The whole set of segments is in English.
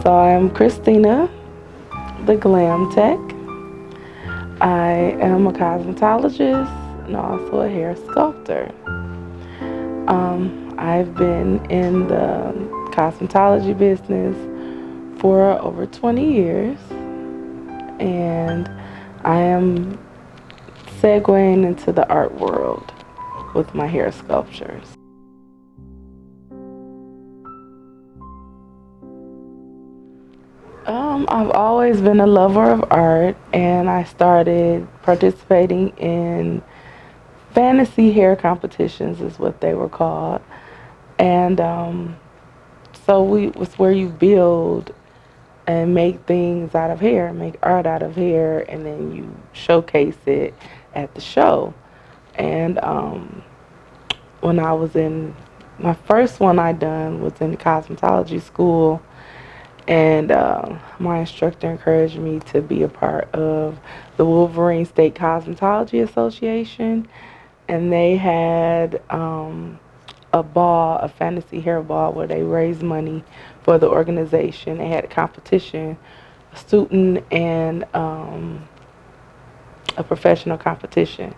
So I'm Kristina The Glamtech. I am a cosmetologist and also a hair sculptor. I've been in the cosmetology business for over 20 years, and I am segueing into the art world with my hair sculptures. I've always been a lover of art, and I started participating in fantasy hair competitions, is what they were called. And so it was where you build and make things out of hair, make art out of hair, and then you showcase it at the show. And when I was in, my first one I done was in cosmetology school, and my instructor encouraged me to be a part of the Wolverine State Cosmetology Association, and they had a ball, a fantasy hair ball, where they raised money for the organization. They had a competition, a student and a professional competition,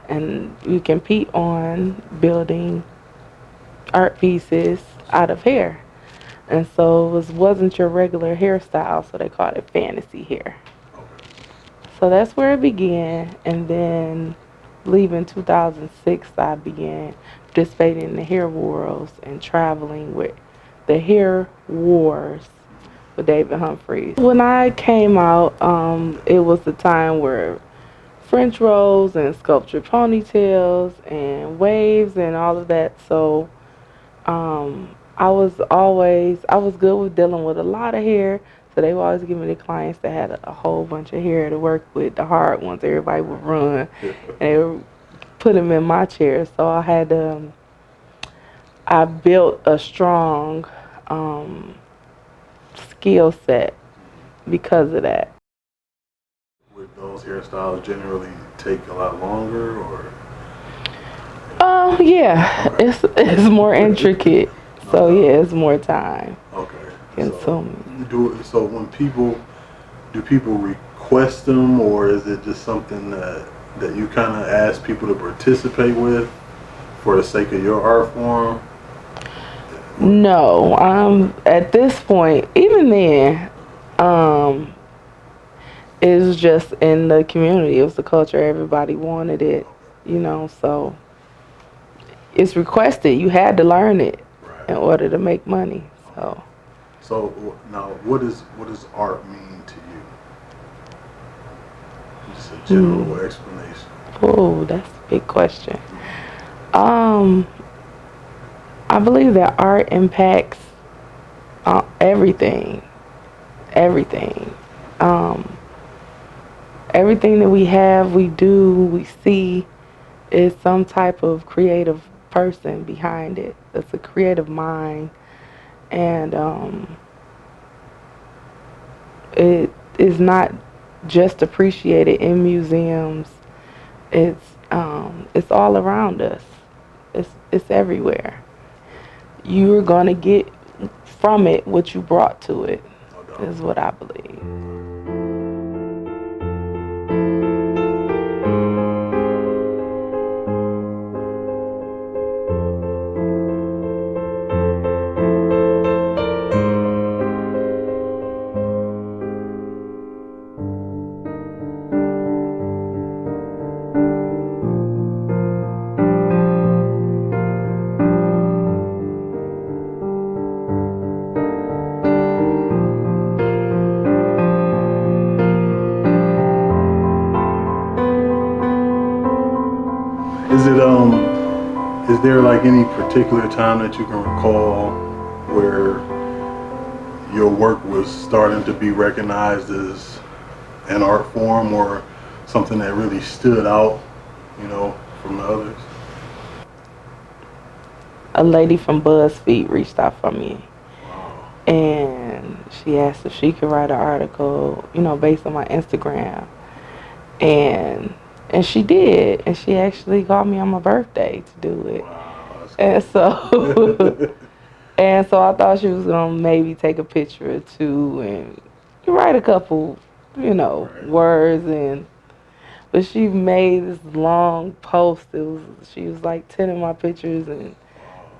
and you compete on building art pieces out of hair. And so it wasn't your regular hairstyle, so they called it fantasy hair. So that's where it began, and then leaving 2006, I began participating in the hair wars and traveling with the hair wars with David Humphreys. When I came out, it was the time where French rolls and sculptured ponytails and waves and all of that. So I was good with dealing with a lot of hair. So they would always give me the clients that had a whole bunch of hair to work with, the hard ones. Everybody would run, and they would put them in my chair. So I built a strong skill set because of that. Would those hairstyles generally take a lot longer, or? Yeah, okay. It's more intricate. So yeah, it's more time. Okay. Consuming. So when do people request them, or is it just something that you kind of ask people to participate with for the sake of your art form? No, at this point, even then, it was just in the community. It was the culture. Everybody wanted it, so it's requested. You had to learn it in order to make money. So now, what does art mean to you? Just a general explanation. Oh, that's a big question. I believe that art impacts everything. Everything. Everything that we have, we do, we see, is some type of creative person behind it. It's a creative mind. And it is not just appreciated in museums. It's all around us. It's everywhere. You're gonna get from it what you brought to it, is what I believe. Is there like any particular time that you can recall where your work was starting to be recognized as an art form, or something that really stood out, from the others? A lady from BuzzFeed reached out for me. And she asked if she could write an article, based on my Instagram. And she did. And she actually called me on my birthday to do it. Wow, and so And so I thought she was gonna maybe take a picture or two and write a couple, Right. words, and but she made this long post. She was like 10 of my pictures, and Wow.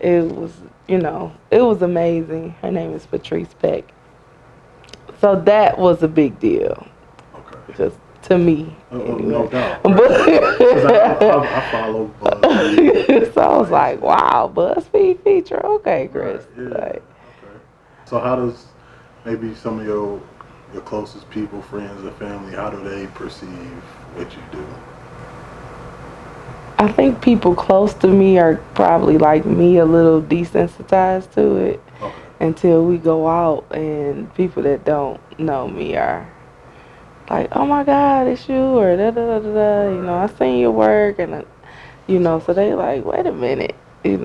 it was, it was amazing. Her name is Patrice Peck. So that was a big deal, Okay. just to me, No anyway. doubt. Right. Because I follow BuzzFeed. So I was like, Like, wow, BuzzFeed feature. Okay, right. Chris. Yeah. Like, Okay. So how does maybe some of your closest people, friends, or family, how do they perceive what you do? I think people close to me are probably like me, a little desensitized to it Okay. until we go out, and people that don't know me are like, oh my God, it's you, or da da da da da. I Right. seen your work, and That's so awesome. they like, wait a minute, Right.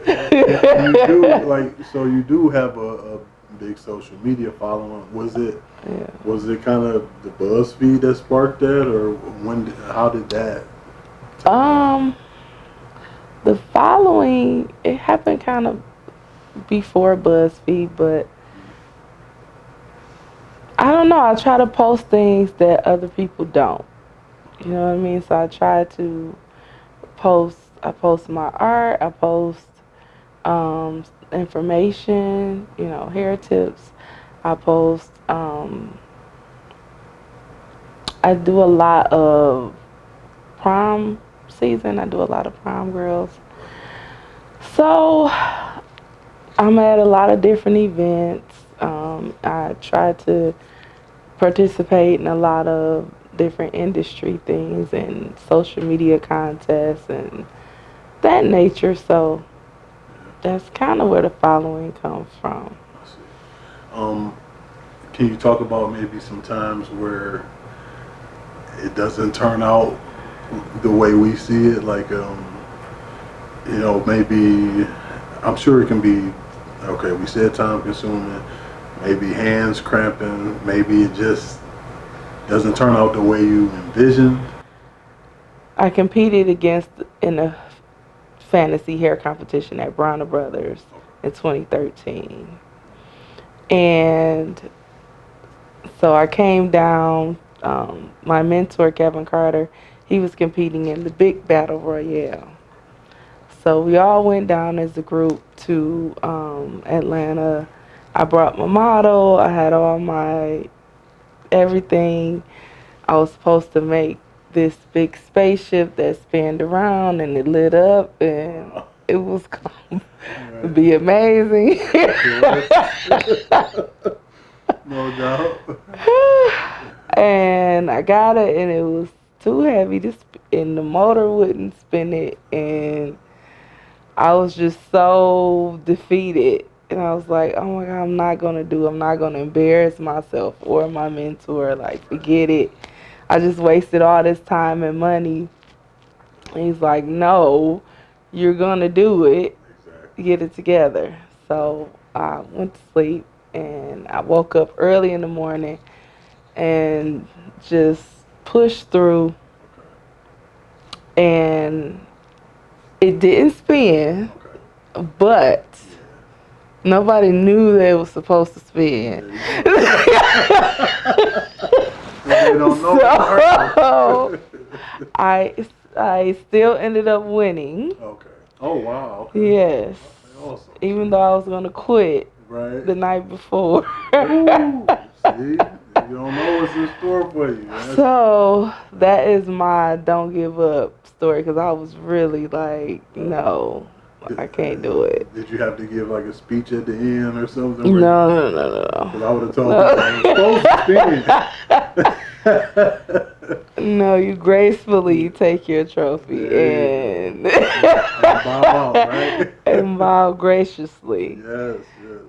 And you do so you do have a big social media following. Yeah. Was it kind of the BuzzFeed that sparked that, or how did that take off? Um, the following, it happened kind of before BuzzFeed, but I don't know. I try to post things that other people don't. You Okay. know what I mean? So I try to I post my art, I post information, hair tips. I post, I do a lot of prom season. I do a lot of prom girls. Right. So I'm at a lot of different events. I try to participate in a lot of different industry things and social media contests and that nature. So Yeah. that's kind of where the following comes from. I see. Um, can you talk about maybe some times where it doesn't turn out the way we see it? Like, maybe I'm sure it can be. Okay, we said time consuming. Maybe hands cramping. Maybe it just doesn't turn out the way you envisioned. I competed against in a fantasy hair competition at Bronner Brothers in 2013. And so I came down. My mentor, Kevin Carter, he was competing in the big battle royale. So we all went down as a group to Atlanta. I brought my model. I had all my everything. I was supposed to make this big spaceship that spanned around and it lit up, and Wow. it was going to Right. be amazing. Of course. No doubt. And I got it, and it was too heavy and the motor wouldn't spin it, and I was just so defeated. And I was like, oh my God, I'm not gonna embarrass myself or my mentor. Like, Right. forget it. I just wasted all this time and money. And he's like, no, you're gonna do it. Exactly. Get it together. So I went to sleep, and I woke up early in the morning and just pushed through, Okay. and it didn't spin, Okay. but Yeah. nobody knew they was supposed to spin. There you go. They don't know. So I I still ended up winning. Okay. Oh wow. Okay. Yes. Okay. Awesome. Even though I was gonna quit Right. the night before. Ooh. See, you don't know what's in store for you. So that is my don't give up story, because I was really like, no, I can't do it. Did you have to give like a speech at the end or something? No, no, no, Because I would have told no. people I was supposed to spin. No, you gracefully take your trophy There you and go. And bow out, right? and bow graciously. Yes, yes.